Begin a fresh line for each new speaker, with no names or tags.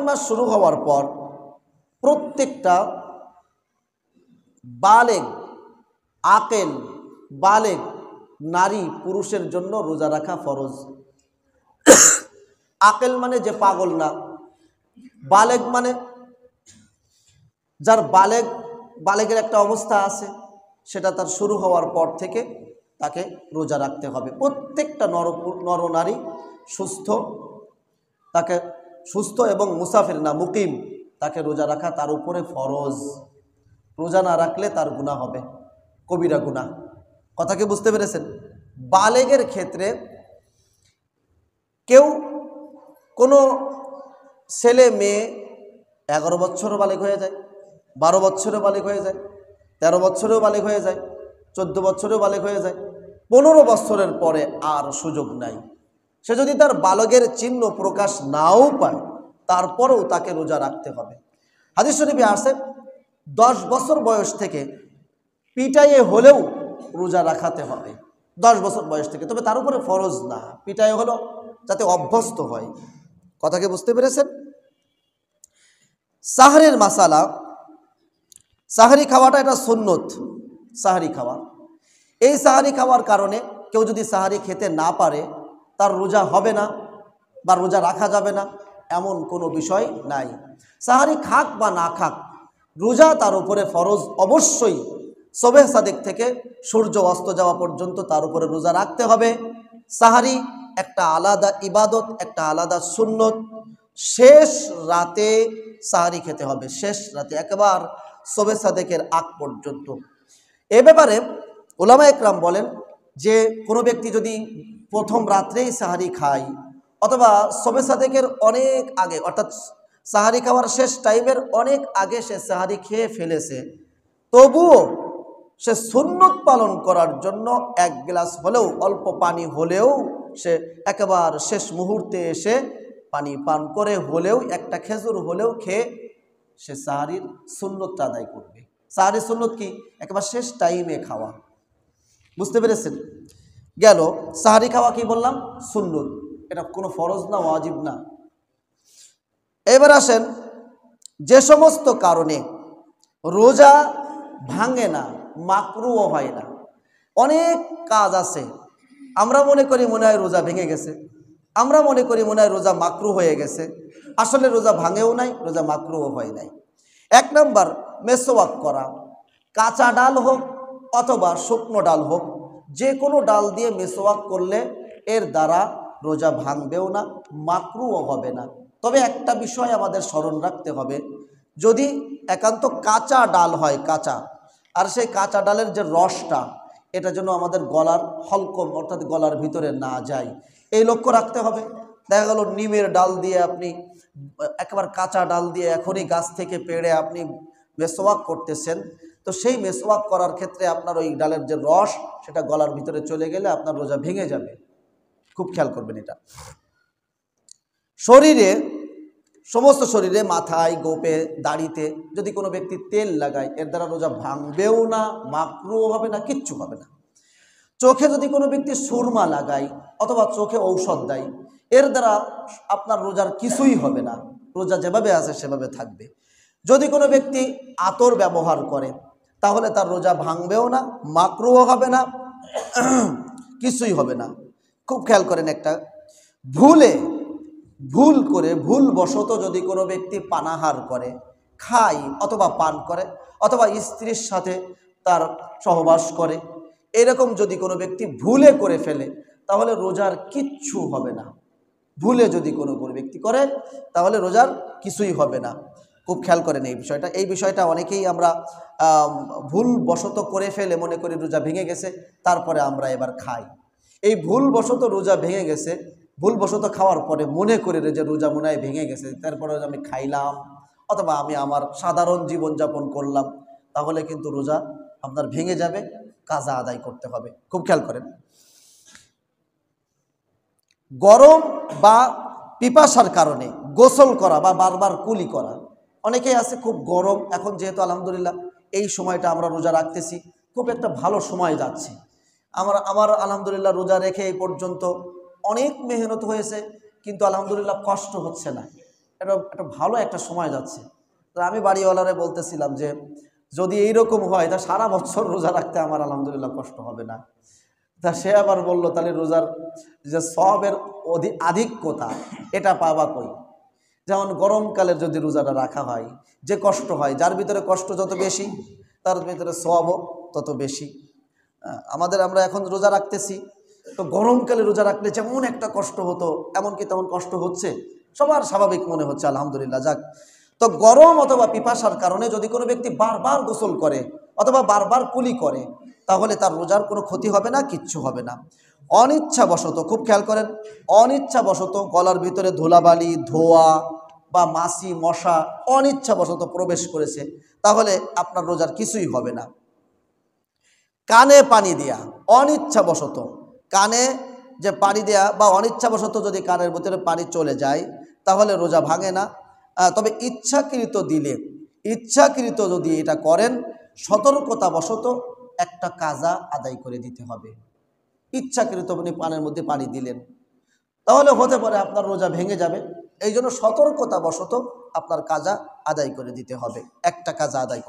মাস শুরু হওয়ার পর প্রত্যেকটা বালেগ আকেল বালেগ নারী পুরুষের জন্য রোজা রাখা ফরজ। আকেল মানে যে পাগল না, বালেগ মানে যার বালেগের একটা অবস্থা আছে, সেটা তার শুরু হওয়ার পর থেকে তাকে রোজা রাখতে হবে। প্রত্যেকটা নরনারী সুস্থ, তাকে সুস্থ এবং মুসাফির না মুকিম, তাকে রোজা রাখা তার উপরে ফরজ। রোজা না রাখলে তার গুনাহ হবে, কবিরা গুনাহ। কথা কি বুঝতে পেরেছেন? বালেগের ক্ষেত্রে কেউ কোনো ছেলে মেয়ে 11 বছরও বালেগ হয়ে যায়, 12 বছরেও বালেগ হয়ে যায়, 13 বছরেও বালেগ হয়ে যায়, 14 বছরেও বালেগ হয়ে যায়, 15 বছরের পরে আর সুযোগ নাই। সে যদি তার বালকের চিহ্ন প্রকাশ নাও পায়, তারপরেও তাকে রোজা রাখতে হবে। হাদিস শরীফে আছে 10 বছর বয়স থেকে পিটাইয়ে হলেও রোজা রাখাতে হবে, 10 বছর বয়স থেকে। তবে তার উপরে ফরজ না, পিটাইয়ে হলো যাতে অভ্যস্ত হয়। কথাকে বুঝতে পেরেছেন? সাহরের মাসালা, সাহরি খাওয়াটা এটা সুন্নত। সাহরি খাওয়া, এই সাহরি খাওয়ার কারণে কেউ যদি সাহরি খেতে না পারে তার রোজা হবে না বা রোজা রাখা যাবে না, এমন কোনো বিষয় নাই। সাহরি খাক বা না খাক, রোজা তার উপরে ফরজ অবশ্যই। সবেহ সাদেক থেকে সূর্য অস্ত যাওয়া পর্যন্ত তার উপরে রোজা রাখতে হবে। সাহরি একটা আলাদা ইবাদত, একটা আলাদা সুন্নত। শেষ রাতে সাহরি খেতে হবে, শেষ রাতে, একবার সবেহ সাদেকের আগ পর্যন্ত। এ ব্যাপারে উলামা একরাম বলেন যে কোনো ব্যক্তি যদি প্রথম রাত্রেই সাহারি খায় অথবা সবে সাদেকের অনেক আগে, অর্থাৎ সাহারি খাওয়ার শেষ টাইমের অনেক আগে সে সাহারি খেয়ে ফেলেছে, তবুও সে সুন্নত পালন করার জন্য 1 গ্লাস হলেও, অল্প পানি হলেও সে একেবারে শেষ মুহূর্তে এসে পানি পান করে হলেও, একটা খেজুর হলেও খেয়ে সে সাহারির সুন্নতটা আদায় করবে। সাহারির সুন্নত কি? একেবারে শেষ টাইমে খাওয়া। বুঝতে পেরেছেন? গেল সাহারি খাওয়া কি বললাম? সুন্নত, এটা কোনো ফরজ না, ওয়াজিব না। এবার আসেন যে সমস্ত কারণে রোজা ভাঙে না, মাকরুও হয় না। অনেক কাজ আছে, আমরা মনে করি মনে হয় রোজা ভেঙে গেছে, আমরা মনে করি মনে হয় রোজা মাকরু হয়ে গেছে। আসলে রোজা ভাঙেও নাই, রোজা মাকরুও হয় নাই। 1 নম্বর মেসওয়াক করা, কাঁচা ডাল হোক অথবা শুকনো ডাল হোক, যে কোনো ডাল দিয়ে মেসওয়াক করলে এর দ্বারা রোজা ভাঙবেও না, মাকরুও হবে না। তবে একটা বিষয় আমাদের স্মরণ রাখতে হবে, যদি একান্ত কাঁচা ডাল হয়, কাঁচা, আর সেই কাঁচা ডালের যে রসটা, এটা যেন আমাদের গলার হলকম অর্থাৎ গলার ভিতরে না যায়, এই লক্ষ্য রাখতে হবে। দেখা গেল নিমের ডাল দিয়ে আপনি, একেবারে কাঁচা ডাল দিয়ে এখনই গাছ থেকে পেড়ে আপনি মেসওয়াক করতেছেন, তো সেই মেসওয়াক করার ক্ষেত্রে আপনার ওই ডালের যে রস, সেটা গলার ভিতরে চলে গেলে আপনার রোজা ভেঙে যাবে। খুব খেয়াল করবেন এটা। শরীরে, সমস্ত শরীরে, মাথায়, গোপে, দাড়িতে যদি কোনো ব্যক্তি তেল লাগায়, এর দ্বারা রোজা ভাঙবেও না, মাকরুও হবে না, কিচ্ছু হবে না। চোখে যদি কোনো ব্যক্তি সুরমা লাগায় অথবা চোখে ঔষধ দেয়, এর দ্বারা আপনার রোজার কিছুই হবে না, রোজা যেভাবে আছে সেভাবে থাকবে। যদি কোনো ব্যক্তি আতর ব্যবহার করে, তাহলে তার রোজা ভাঙবেও না, মাকরুও হবে না, কিছুই হবে না। খুব খেয়াল করেন, একটা ভুলবশত যদি কোনো ব্যক্তি পানাহার করে, খায় অথবা পান করে অথবা স্ত্রীর সাথে তার সহবাস করে, এরকম যদি কোনো ব্যক্তি ভুলে করে ফেলে, তাহলে রোজার কিচ্ছু হবে না। ভুলে যদি কোনো ব্যক্তি করে, তাহলে রোজার কিছুই হবে না। খুব খেয়াল করেন এই বিষয়টা অনেকেই আমরা ভুলবশত করে ফেলে মনে করি রোজা ভেঙে গেছে, তারপরে আমরা এবার খাই। এই ভুলবশত রোজা ভেঙে গেছে, ভুলবশত খাওয়ার পরে মনে করি যে রোজা মনে হয় ভেঙে গেছে, তারপরে আমি খাইলাম অথবা আমি আমার সাধারণ জীবনযাপন করলাম, তাহলে কিন্তু রোজা আপনার ভেঙে যাবে, কাজা আদায় করতে হবে। খুব খেয়াল করেন। গরম বা পিপাসার কারণে গোসল করা বা বারবার কুলি করা, অনেকেই আছে খুব গরম, এখন যেহেতু আলহামদুলিল্লাহ এই সময়টা আমরা রোজা রাখতেছি, খুব একটা ভালো সময় যাচ্ছে, আমার আলহামদুলিল্লাহ রোজা রেখে এই পর্যন্ত অনেক মেহনত হয়েছে, কিন্তু আলহামদুলিল্লাহ কষ্ট হচ্ছে না, এটা একটা ভালো একটা সময় যাচ্ছে। তো আমি বাড়িওয়ালারে বলতেছিলাম যে যদি এইরকম হয় তা সারা বছর রোজা রাখতে আমার আলহামদুলিল্লাহ কষ্ট হবে না। তা সে আবার বলল, তাহলে রোজার যে সওয়াবের আধিক্যতা এটা পাবা কই? যেমন গরমকালের যদি রোজাটা রাখা হয়, যে কষ্ট হয়, যার ভিতরে কষ্ট যত বেশি তার ভিতরে সওয়াবও তত বেশি। আমরা এখন রোজা রাখতেছি, তো গরমকালে রোজা রাখলে যেমন একটা কষ্ট হতো এমনকি তেমন কষ্ট হচ্ছে, সবার স্বাভাবিক মনে হচ্ছে আলহামদুলিল্লাহ। যাক, তো গরম অথবা পিপাসার কারণে যদি কোনো ব্যক্তি বারবার গোসল করে অথবা বারবার কুলি করে, তাহলে তার রোজার কোনো ক্ষতি হবে না, কিচ্ছু হবে না। অনিচ্ছাবশত, খুব খেয়াল করেন, অনিচ্ছাবশত গলার ভিতরে ধুলাবালি, ধোয়া বা মাছি মশা অনিচ্ছাবশত প্রবেশ করেছে, তাহলে আপনার রোজার কিছুই হবে না। কানে পানি দেয়া, অনিচ্ছাবশত কানে যে পানি দেয়া বা অনিচ্ছাবশত যদি কানের ভিতরে পানি চলে যায় তাহলে রোজা ভাঙে না। তবে ইচ্ছাকৃত দিলে, ইচ্ছাকৃত যদি এটা করেন, সতর্কতাবশত একটা কাজা আদায় করে দিতে হবে। ইচ্ছাকৃত আপনি পানের মধ্যে পানি দিলেন, তাহলে হতে পারে আপনার রোজা ভেঙে যাবে। এই জন্য সতর্কতাবশত আপনার কাজা আদায় করে দিতে হবে, একটা কাজা আদায়